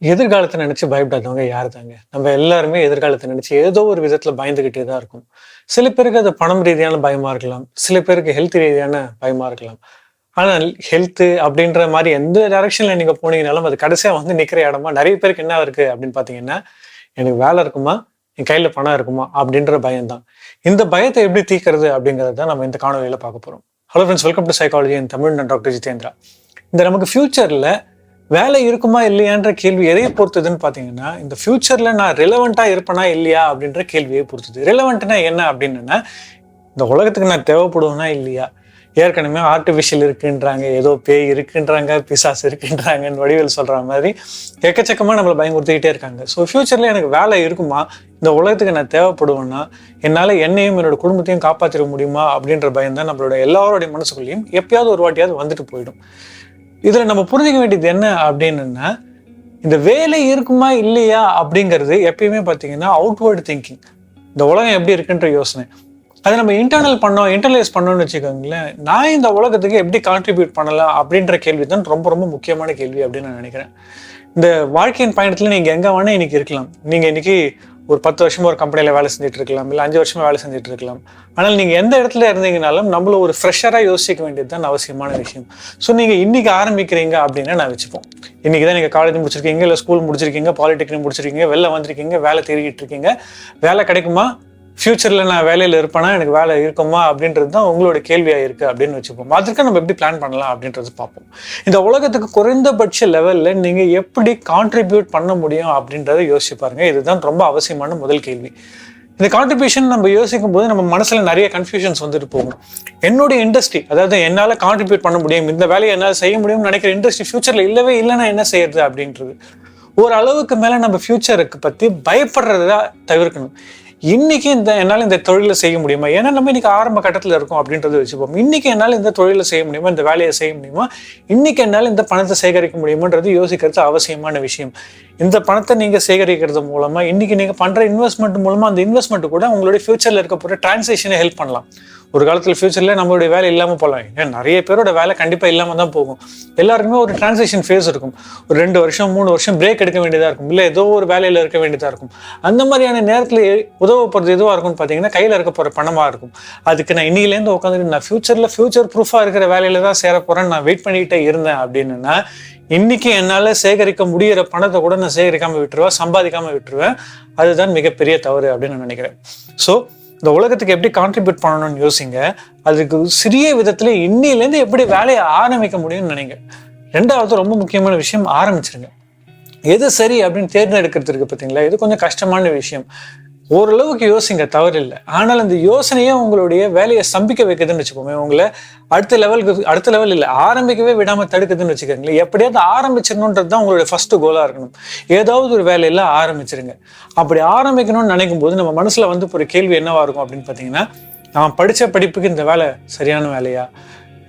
எதிர்காலத்தை நினைச்சு பயப்படாதவங்க யாரு தாங்க? நம்ம எல்லாருமே எதிர்காலத்தை நினைச்சு ஏதோ ஒரு விதத்துல பயந்துகிட்டே தான் இருக்கும். சில பேருக்கு அது பணம் ரீதியான பயமா இருக்கலாம். சில பேருக்கு ஹெல்த் ரீதியான பயமா இருக்கலாம். ஆனால் ஹெல்த் அப்படின்ற மாரி எந்த டைரக்ஷன்ல நீங்க போனீங்கனாலும், அது கடைசியா வந்து நிக்கிற இடமா நெறைய பேருக்கு என்ன இருக்கு அப்படின்னு பார்த்தீங்கன்னா, எனக்கு வேலை இருக்குமா? என் கையில பணம் இருக்குமா? அப்படின்ற பயம் தான். இந்த பயத்தை எப்படி தீர்க்கிறது அப்படிங்கிறது தான் நம்ம இந்த காணொளியில பார்க்க போறோம். Hello friends, welcome to psychology இன் தமிழ். நான் டாக்டர் ஜிதேந்திரா. இந்த நமக்கு ஃபியூச்சர்ல வேலை இருக்குமா இல்லையான்ற கேள்வி எதைய பொறுத்ததுன்னு பார்த்தீங்கன்னா, இந்த ஃபியூச்சர்ல நான் ரிலவென்ட்டா இருப்பேனா இல்லையா அப்படின்ற கேள்வியை பொறுத்தது. ரிலவென்ட்னா என்ன அப்படின்னா, இந்த உலகத்துக்கு நான் தேவைப்படுவேனா இல்லையா? ஏற்கனவே ஆர்டிஃபிஷியல் இருக்குன்றாங்க, ஏதோ பேய் இருக்குன்றாங்க, பிசாசு இருக்குன்றாங்கன்னு வடிவேல் சொல்ற மாதிரி எக்கச்சக்கமா நம்மள பயமுறுத்திக்கிட்டே இருக்காங்க. ஸோ ஃபியூச்சர்ல எனக்கு வேலை இருக்குமா? இந்த உலகத்துக்கு நான் தேவைப்படுவேன்னா, என்னால என்னையும் என்னோட குடும்பத்தையும் காப்பாத்திட முடியுமா? அப்படின்ற பயம் தான் நம்மளோட எல்லாருடைய மனசுக்குள்ளேயும் எப்பயாவது ஒரு வாட்டியாவது வந்துட்டு போயிடும். இதுல நம்ம புரிஞ்சுக்க வேண்டியது என்ன அப்படின்னா, இந்த வேலை இருக்குமா இல்லையா அப்படிங்கிறது எப்பயுமே பார்த்தீங்கன்னா அவுட்வர்ட் திங்கிங். இந்த உலகம் எப்படி இருக்குன்ற யோசனை. அதை நம்ம இன்டர்னலைஸ் பண்ணோம்னு வச்சுக்கோங்களேன், நான் இந்த உலகத்துக்கு எப்படி கான்ட்ரிபியூட் பண்ணலாம் அப்படின்ற கேள்வி தான் ரொம்ப ரொம்ப முக்கியமான கேள்வி அப்படின்னு நான் நினைக்கிறேன். இந்த வாழ்க்கையின் பயணத்துல நீங்க எங்க வேணா இன்னைக்கு இருக்கலாம். நீங்க இன்னைக்கு ஒரு 10 வருஷமா ஒரு கம்பெனியில வேலை செஞ்சுட்டு இருக்கலாம், இல்லை 5 வருஷமா வேலை செஞ்சுட்டு இருக்கலாம். ஆனால் நீங்க எந்த இடத்துல இருந்தீங்கனாலும் நம்மள ஒரு ஃப்ரெஷரா யோசிக்க வேண்டியது தான் அவசியமான விஷயம். ஸோ நீங்க இன்னைக்கு ஆரம்பிக்கிறீங்க அப்படின்னா நான் வச்சுப்போம். இன்னைக்கு தான் நீங்க காலேஜ் முடிச்சிருக்கீங்க, இல்லை ஸ்கூல் முடிச்சிருக்கீங்க, பாலிடெக்னிக் முடிச்சிருக்கீங்க, வெளில வந்திருக்கீங்க, வேலை தேடிட்டு இருக்கீங்க. வேலை கிடைக்குமா? ஃபியூச்சர்ல நான் வேலையில இருப்பேனா, எனக்கு வேலை இருக்குமா அப்படின்றது தான் உங்களோட கேள்வியா இருக்கு அப்படின்னு வச்சுப்போம். அதற்கு நம்ம எப்படி பிளான் பண்ணலாம் அப்படின்றது பார்ப்போம். இந்த உலகத்துக்கு குறைந்தபட்ச லெவல்ல நீங்க எப்படி கான்ட்ரிபியூட் பண்ண முடியும் அப்படின்றத யோசிச்சு பாருங்க. இதுதான் ரொம்ப அவசியமான முதல் கேள்வி. இந்த கான்ட்ரிபியூஷன் நம்ம யோசிக்கும் போது நம்ம மனசுல நிறைய கன்ஃபியூஷன்ஸ் வந்துட்டு போகும். என்னுடைய இண்டஸ்ட்ரி, அதாவது என்னால கான்ட்ரிபியூட் பண்ண முடியும், இந்த வேலையை என்னால் செய்ய முடியும்னு நினைக்கிற இண்டஸ்ட்ரி ஃபியூச்சர்ல இல்லவே இல்லைன்னா என்ன செய்யறது அப்படின்றது. ஒரு அளவுக்கு மேல நம்ம ஃபியூச்சருக்கு பத்தி பயப்படுறதா தவிர்க்கணும். இன்னைக்கு என்னால் இந்த தொழிலை செய்ய முடியுமா? ஏன்னா நம்ம இன்னைக்கு ஆரம்ப கட்டத்தில் இருக்கோம் அப்படின்றத வச்சுப்போம். இன்னைக்கு என்னால் இந்த தொழிலை செய்ய முடியுமா, இந்த வேலையை செய்ய முடியுமா, இன்னைக்கு என்னால் இந்த பணத்தை சேகரிக்க முடியுமான்றது யோசிக்கிறது அவசியமான விஷயம். இந்த பணத்தை நீங்க சேகரிக்கிறது மூலமா இன்னைக்கு நீங்க பண்ற இன்வெஸ்ட்மெண்ட் மூலமா அந்த இன்வெஸ்ட்மெண்ட் கூட உங்களுடைய ஃபியூச்சர்ல இருக்க போற டிரான்சாக்ஷனை ஹெல்ப் பண்ணலாம். ஒரு காலத்துல ஃபியூச்சர்ல நம்மளுடைய வேலை இல்லாம போகலாம். ஏன் நிறைய பேரோட வேலை கண்டிப்பா இல்லாம தான் போகும். எல்லாருக்குமே ஒரு டிரான்சாக்ஷன் ஃபேஸ் இருக்கும். ஒரு 2 வருஷம் 3 வருஷம் பிரேக் எடுக்க வேண்டியதா இருக்கும், இல்லை ஏதோ ஒரு வேலையில இருக்க வேண்டியதா இருக்கும். அந்த மாதிரியான நேரத்துல உதவ போறது எதுவா இருக்கும்னு பாத்தீங்கன்னா கையில இருக்க போற பணமா இருக்கும். அதுக்கு நான் இன்னிலேருந்து உட்காந்துட்டு நான் ஃபியூச்சர் ப்ரூஃபா இருக்கிற வேலையில தான் சேர போறேன்னு நான் வெயிட் பண்ணிக்கிட்டே இருந்தேன் அப்படின்னா, இன்னைக்கு என்னால சேகரிக்க முடியிற பணத்தை கூட நான் சேகரிக்காம விட்டுருவேன், சம்பாதிக்காம விட்டுருவேன். அதுதான் மிகப்பெரிய தவறு அப்படின்னு நான் நினைக்கிறேன். ஸோ இந்த உலகத்துக்கு எப்படி கான்ட்ரிபியூட் பண்ணணும்னு யோசிங்க. அதுக்கு சிறிய விதத்துல இன்னிலேருந்து எப்படி வேலையை ஆரம்பிக்க முடியும்னு நினைங்க. 2வது ரொம்ப முக்கியமான விஷயம், ஆரம்பிச்சிருங்க. எது சரி அப்படின்னு தேர்ந்தெடுக்கிறது இருக்கு பார்த்தீங்களா, இது கொஞ்சம் கஷ்டமான விஷயம். ஓரளவுக்கு யோசிங்க, தவறு இல்லை. ஆனால் அந்த யோசனையே உங்களுடைய வேலையை ஸ்தம்பிக்க வைக்குதுன்னு வச்சுக்கோங்க. உங்களை அடுத்த லெவல் இல்லை, ஆரம்பிக்கவே விடாம தடுக்குதுன்னு வச்சுக்கோங்களேன். எப்படியாவது ஆரம்பிச்சிடணுன்றது தான் உங்களுடைய ஃபர்ஸ்ட் கோலா இருக்கணும். ஏதாவது ஒரு வேலையில ஆரம்பிச்சிருங்க. அப்படி ஆரம்பிக்கணும்னு நினைக்கும் போது நம்ம மனசுல வந்து ஒரு கேள்வி என்னவா இருக்கும் அப்படின்னு பாத்தீங்கன்னா, நான் படிச்ச படிப்புக்கு இந்த வேலை சரியான வேலையா?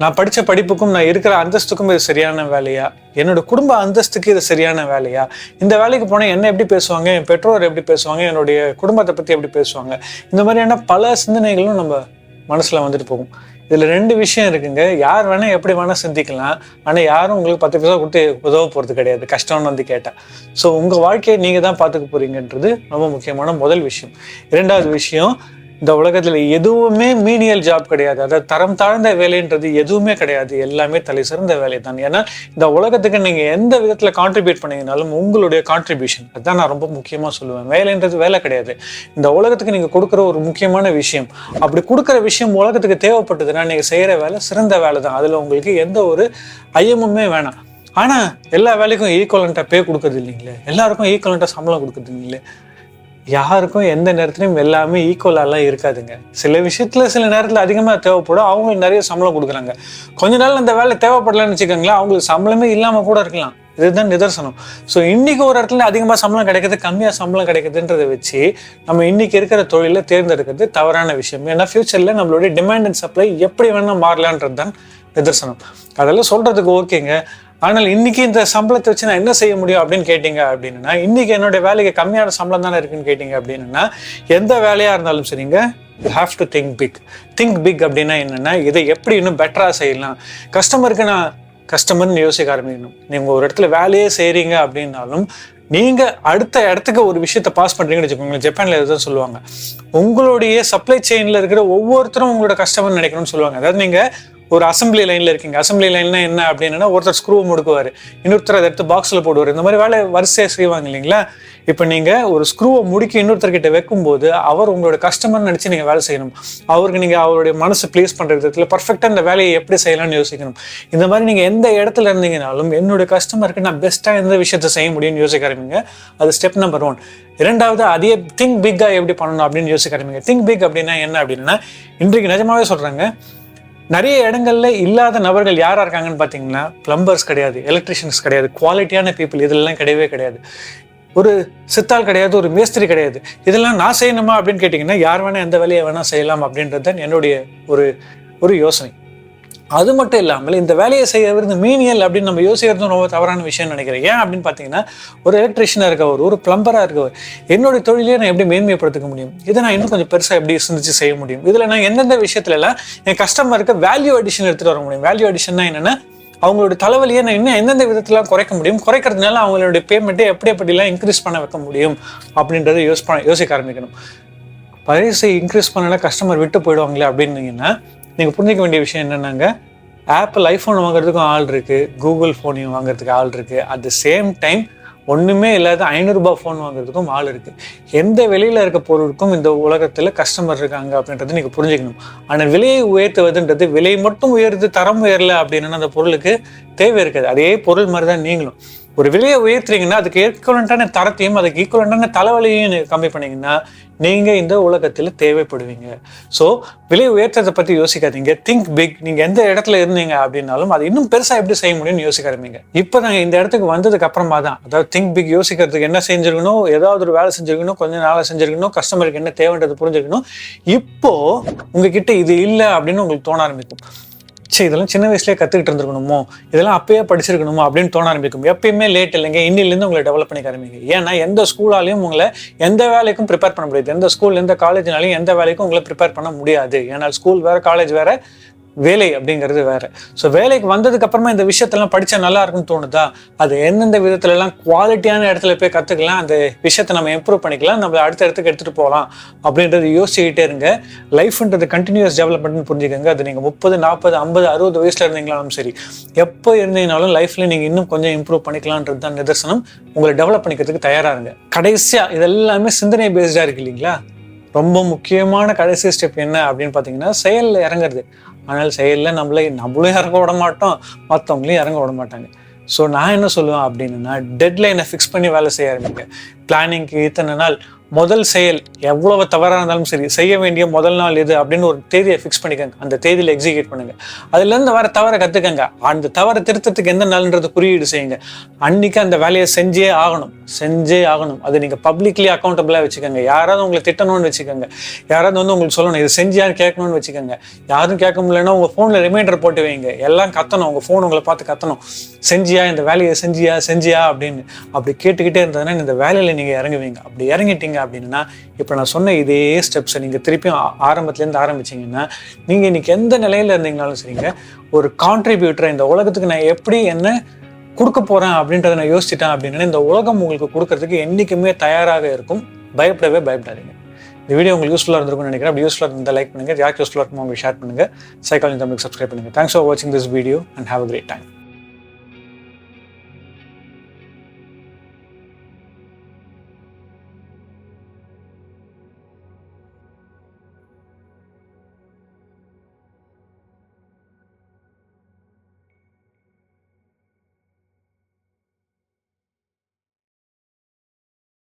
நான் படிச்ச படிப்புக்கும் நான் இருக்கிற அந்தஸ்துக்கும் இது சரியான வேலையா? என்னோட குடும்ப அந்தஸ்துக்கு இது சரியான வேலையா? இந்த வேலைக்கு போனால் என்ன எப்படி பேசுவாங்க, என் பெற்றோர் எப்படி பேசுவாங்க, என்னுடைய குடும்பத்தை பத்தி எப்படி பேசுவாங்க? இந்த மாதிரியான பல சிந்தனைகளும் நம்ம மனசுல வந்துட்டு போகும். இதுல 2 விஷயம் இருக்குங்க. யார் வேணா எப்படி வேணா சிந்திக்கலாம். ஆனா யாரும் உங்களுக்கு 10 பைசா கொடுத்து உதவ போறது கிடையாது, கஷ்டம்னு வந்து கேட்டா. ஸோ உங்க வாழ்க்கையை நீங்க தான் பார்த்துக்க போறீங்கன்றது ரொம்ப முக்கியமான முதல் விஷயம். 2வது விஷயம், இந்த உலகத்துல எதுவுமே மீனியல் ஜாப் கிடையாது. அதாவது தரம் தாழ்ந்த வேலைன்றது எதுவுமே கிடையாது. எல்லாமே தலை சிறந்த வேலை தான். ஏன்னா இந்த உலகத்துக்கு நீங்க எந்த விதத்துல கான்ட்ரிபியூட் பண்ணீங்கனாலும் உங்களுடைய கான்ட்ரிபியூஷன், அதுதான் நான் ரொம்ப முக்கியமா சொல்லுவேன். வேலைன்றது வேலை கிடையாது. இந்த உலகத்துக்கு நீங்க கொடுக்குற ஒரு முக்கியமான விஷயம். அப்படி கொடுக்குற விஷயம் உலகத்துக்கு தேவைப்பட்டதுன்னா நீங்க செய்யற வேலை சிறந்த வேலை தான். அதுல உங்களுக்கு எந்த ஒரு ஐயமுமே வேணாம். ஆனா எல்லா வேலைக்கும் ஈக்குவலண்டா பே கொடுக்கறது இல்லைங்களே, எல்லாருக்கும் ஈக்குவலண்டா சம்பளம் கொடுக்கறது இல்லைங்களே. யாருக்கும் எந்த நேரத்துலையும் எல்லாமே ஈக்குவலாலாம் இருக்காதுங்க. சில விஷயத்துல சில நேரத்துல அதிகமா தேவைப்படும், அவங்களுக்கு நிறைய சம்பளம் கொடுக்குறாங்க. கொஞ்ச நாள் அந்த வேலை தேவைப்படலன்னு வச்சுக்கோங்களேன், அவங்களுக்கு சம்பளமே இல்லாம கூட இருக்கலாம். இதுதான் நிதர்சனம். ஸோ இன்னைக்கு ஒரு இடத்துல அதிகமா சம்பளம் கிடைக்குது, கம்மியா சம்பளம் கிடைக்குதுன்றதை வச்சு நம்ம இன்னைக்கு இருக்கிற தொழிலை தேர்ந்தெடுக்கிறது தவறான விஷயம். ஏன்னா ஃபியூச்சர்ல நம்மளுடைய டிமாண்ட் அண்ட் சப்ளை எப்படி வேணா மாறலான்றது தான் நிதர்சனம். அதெல்லாம் சொல்றதுக்கு ஓகேங்க. ஆனால் இன்னைக்கு இந்த சம்பளத்தை வச்சு நான் என்ன செய்ய முடியும் அப்படின்னு கேட்டீங்க அப்படின்னா, இன்னைக்கு என்னோட வேலைக்கு கம்மியான சம்பளம் தானே இருக்குன்னு கேட்டீங்க அப்படின்னா, எந்த வேலையா இருந்தாலும் சரிங்க, you have to think big அப்படின்னா என்னன்னா, இதை எப்படி இன்னும் பெட்டரா செய்யலாம். கஸ்டமர்னு யோசிக்க ஆரம்பிக்கணும். நீங்க ஒரு இடத்துல வேலையே செய்றீங்க அப்படின்னாலும் நீங்க அடுத்த இடத்துக்கு ஒரு விஷயத்த பாஸ் பண்றீங்கன்னு வச்சுக்கோங்களேன். ஜப்பான்ல எதாவது சொல்லுவாங்க, உங்களுடைய சப்ளை செயின்ல இருக்கிற ஒவ்வொருத்தரும் உங்களோட கஸ்டமர் நினைக்கணும்னு சொல்லுவாங்க. அதாவது நீங்க ஒரு அசம்பிளி லைன்ல இருக்கீங்க. அசம்பிளி லைன்ல என்ன அப்படின்னா, ஒருத்தர் ஸ்க்ரூ முடுக்குவாரு, இன்னொருத்தர் அதை எடுத்து பாக்ஸ்ல போடுவார். இந்த மாதிரி வேலை வரிசையா செய்வாங்க இல்லைங்களா? இப்ப நீங்க ஒரு ஸ்க்ரூவை முடுக்கி இன்னொருத்தர்கிட்ட வைக்கும் போது அவர் உங்களோட கஸ்டமர் நினைச்சு நீங்க வேலை செய்யணும். அவருக்கு நீங்க அவருடைய மனசு பிளேஸ் பண்ற விதத்துல பர்ஃபெக்டா இந்த வேலையை எப்படி செய்யலாம்னு யோசிக்கணும். இந்த மாதிரி நீங்க எந்த இடத்துல இருந்தீங்கனாலும் என்னுடைய கஸ்டமருக்கு நான் பெஸ்டா எந்த விஷயத்த செய்ய முடியும்னு யோசிக்க ஆரம்பிங்க. அது ஸ்டெப் நம்பர் 1. இரண்டாவது, அதே திங்க் பிக்கா எப்படி பண்ணணும் அப்படின்னு யோசிக்க ஆரம்பிங்க. திங்க் பிக் அப்படின்னா என்ன அப்படின்னா, இன்றைக்கு நிஜமாவே சொல்றாங்க, நிறைய இடங்கள்ல இல்லாத நபர்கள் யாரா இருக்காங்கன்னு பாத்தீங்கன்னா, பிளம்பர்ஸ் கிடையாது, எலக்ட்ரிஷியன்ஸ் கிடையாது, குவாலிட்டியான பீப்புள் இதெல்லாம் கிடையவே கிடையாது. ஒரு சித்தாள் கிடையாது, ஒரு மேஸ்திரி கிடையாது. இதெல்லாம் நான் செய்யணுமா அப்படின்னு கேட்டீங்கன்னா, யார் வேணா எந்த வேலையை வேணா செய்யலாம் அப்படின்றது என்னுடைய ஒரு யோசனை. அது மட்டும் இல்லாமல் இந்த வேலையை செய்யறது மீனியல் அப்படின்னு நம்ம யோசிக்கிறதும் ரொம்ப தவறான விஷயம் நினைக்கிறேன். ஏன் அப்படின்னு பார்த்தீங்கன்னா, ஒரு எலக்ட்ரிஷியனாக இருக்கவர், ஒரு பிளம்பராக இருக்கவர், என்னுடைய தொழிலே நான் எப்படி மேன்மைப்படுத்திக்க முடியும், இதை நான் இன்னும் கொஞ்சம் பெருசாக எப்படி சிந்திச்சு செய்ய முடியும், இதில் நான் எந்தெந்த விஷயத்துல எல்லாம் என் கஸ்டமருக்கு வேல்யூ அடிஷன் எடுத்துகிட்டு வர முடியும். வேல்யூ அடிஷன்னா என்னென்னா, அவங்களோட தலைவலியை நான் இன்னும் எந்தெந்த விதத்திலாம் குறைக்க முடியும், குறைக்கிறதுனால அவங்களுடைய பேமெண்ட்டை எப்படிலாம் இன்க்ரீஸ் பண்ண வைக்க முடியும் அப்படின்றத யோசிக்க ஆரம்பிக்கணும். பரிசை இன்க்ரீஸ் பண்ணனா கஸ்டமர் விட்டு போயிடுவாங்களே அப்படின்னீங்கன்னா, நீங்கள் புரிஞ்சிக்க வேண்டிய விஷயம் என்னென்னாங்க, ஆப்பிள் ஐஃபோன் வாங்குறதுக்கும் ஆள் இருக்குது, கூகுள் ஃபோனையும் வாங்குறதுக்கு ஆள் இருக்குது. அட் த சேம் டைம் ஒன்றுமே இல்லாத 500 ரூபாய் ஃபோன் வாங்குறதுக்கும் ஆள் இருக்குது. எந்த விலையில் இருக்க பொருளுக்கும் இந்த உலகத்தில் கஸ்டமர் இருக்காங்க அப்படின்றது நீங்கள் புரிஞ்சுக்கணும். ஆனால் விலையை உயர்த்துவதுன்றது, விலை மட்டும் உயர்த்து தரம் உயரல அப்படின்னா அந்த பொருளுக்கு தேவை இருக்காது. அதே பொருள் மாதிரி தான் நீங்களும் ஒரு விலையை உயர்த்துறீங்கன்னா, அதுக்கு ஈக்குவலண்டான தரத்தையும் அதுக்கு ஈக்குவலண்டான தலைவலியையும் கம்மி பண்ணீங்கன்னா நீங்க இந்த உலகத்துல தேவைப்படுவீங்க. ஸோ விலை உயர்த்ததை பத்தி யோசிக்காதீங்க, திங்க் பிக். நீங்க எந்த இடத்துல இருந்தீங்க அப்படின்னாலும் அது இன்னும் பெருசா எப்படி செய்ய முடியும்னு யோசிக்க ஆரம்பிங்க. இப்போ நாங்கள் இந்த இடத்துக்கு வந்ததுக்கு அப்புறமா தான், அதாவது திங்க் பிக் யோசிக்கிறதுக்கு என்ன செஞ்சிருக்கணும், ஏதாவது ஒரு வேலை செஞ்சிருக்கணும், கொஞ்சம் நாளை செஞ்சிருக்கணும், கஸ்டமருக்கு என்ன தேவைன்றது புரிஞ்சுக்கணும். இப்போ உங்ககிட்ட இது இல்லை அப்படின்னு உங்களுக்கு தோண ஆரம்பிக்கும். சரி, இதெல்லாம் சின்ன வயசுலேயே கற்றுக்கிட்டு இருந்திருக்கணுமோ, இதெல்லாம் அப்பயே படிச்சிருக்கணுமோ அப்படின்னு தோண ஆரம்பிக்கும். எப்பயுமே லேட் இல்லைங்க, இன்னிலேருந்து உங்களை டெவலப் பண்ணிக்க ஆரம்பிங்க. ஏன்னா எந்த ஸ்கூலாலையும் உங்களை எந்த வேலைக்கும் ப்ரிப்பேர் பண்ண முடியாது. எந்த ஸ்கூல் எந்த காலேஜ்னாலையும் எந்த வேலைக்கும் உங்களை ப்ரிப்பேர் பண்ண முடியாது. ஏன்னா ஸ்கூல் வேற, காலேஜ் வேற, வேலை அப்படிங்கிறது வேற. ஸோ வேலைக்கு வந்ததுக்கு அப்புறமா இந்த விஷயத்தெல்லாம் படிச்சா நல்லா இருக்குன்னு தோணுதா, அது எந்தெந்த விதத்துல எல்லாம் குவாலிட்டியான இடத்துல போய் கத்துக்கலாம், அந்த விஷயத்தை நம்ம இம்ப்ரூவ் பண்ணிக்கலாம், நம்ம அடுத்த இடத்துக்கு எடுத்துட்டு போகலாம் அப்படின்றது யோசிச்சுக்கிட்டே இருங்க. லைஃப்ன்றது கண்டினியூஸ் டெவலப்மெண்ட்னு புரிஞ்சுக்கோங்க. அது நீங்க 30, 40, 50, 60 வயசுல இருந்தீங்களாலும் சரி, எப்போ இருந்தீங்கனாலும் லைஃப்ல நீங்க இன்னும் கொஞ்சம் இம்ப்ரூவ் பண்ணிக்கலான்றது தான் நிதர்சனம். உங்களை டெவலப் பண்ணிக்கிறதுக்கு தயாரா இருங்க. கடைசியா இதெல்லாமே சிந்தனை பேஸ்டா இருக்கு இல்லைங்களா? ரொம்ப முக்கியமான கடைசி ஸ்டெப் என்ன அப்படின்னு பார்த்தீங்கன்னா, செயலில் இறங்குறது. ஆனால் செயலில் நம்மளும் இறங்க விட மாட்டோம், மற்றவங்களையும் இறங்க விட மாட்டாங்க. ஸோ நான் என்ன சொல்லுவேன் அப்படின்னா, டெட்லைனை ஃபிக்ஸ் பண்ணி வேலை செய்ய ஆரம்பிங்க. பிளானிங்க்கு இத்தனை நாள், முதல் செயல் எவ்வளவு தவறாக இருந்தாலும் சரி, செய்ய வேண்டிய முதல் நாள் எது அப்படின்னு ஒரு தேதியை ஃபிக்ஸ் பண்ணிக்கோங்க. அந்த தேதியில் எக்ஸிக்யூட் பண்ணுங்க. அதுலேருந்து வர தவறை கற்றுக்கங்க. அந்த தவறை திருத்தத்துக்கு எந்த நாள்ன்றது குறியீடு செய்யுங்க. அன்னைக்கு அந்த வேலையை செஞ்சே ஆகணும். அது நீங்கள் பப்ளிக்லி அக்கௌண்டபிளாக வச்சுக்கோங்க. யாராவது உங்களை திட்டணும்னு வச்சுக்கோங்க, யாராவது உங்களுக்கு சொல்லணும் இது செஞ்சியான்னு கேட்கணும்னு வச்சுக்கோங்க. யாரும் கேட்க முடியலன்னா உங்கள் ஃபோனில் ரிமைண்டர் போட்டு வைங்க. எல்லாம் கத்தணும், உங்கள் ஃபோன் உங்களை பார்த்து கத்தணும், செஞ்சியா இந்த வேலையை செஞ்சியா அப்படின்னு. அப்படி கேட்டுக்கிட்டே இருந்ததுன்னா இந்த வேலையில் நீங்கள் இறங்குவீங்க. அப்படி இறங்கிட்டீங்க அப்படின்னா, இப்போ நான் சொன்ன இதே ஸ்டெப்ஸை நீங்கள் திருப்பியும் ஆரம்பத்துலேருந்து ஆரம்பிச்சிங்கன்னா, நீங்கள் இன்னைக்கு எந்த நிலையில் இருந்தீங்கனாலும் சரிங்க, ஒரு கான்ட்ரிபியூட்டரை இந்த உலகத்துக்கு நான் எப்படி என்ன கொடுக்க போகிறேன் அப்படின்றத நான் யோசிச்சிட்டேன் அப்படின்னா, இந்த உலகம் உங்களுக்கு கொடுக்கறதுக்கு என்றைக்குமே தயாராக இருக்கும். பயப்படாதீங்க. இந்த வீடியோ உங்களுக்கு யூஸ்ஃபுல்லாக இருந்திருக்கும்னு நினைக்கிறேன். அப்படி யூஸ்ஃபுல்லாக இருந்தால் லைக் பண்ணுங்கள், யாருக்கு யூஸ்ஃபுல்லாக இருக்குமோ உங்களுக்கு ஷேர் பண்ணுங்கள். சைக்காலஜி தமிழுக்கு சப்ஸ்கிரைப் பண்ணுங்கள். தேங்க்ஸ் ஃபார் வாட்சிங் this video and have a great time.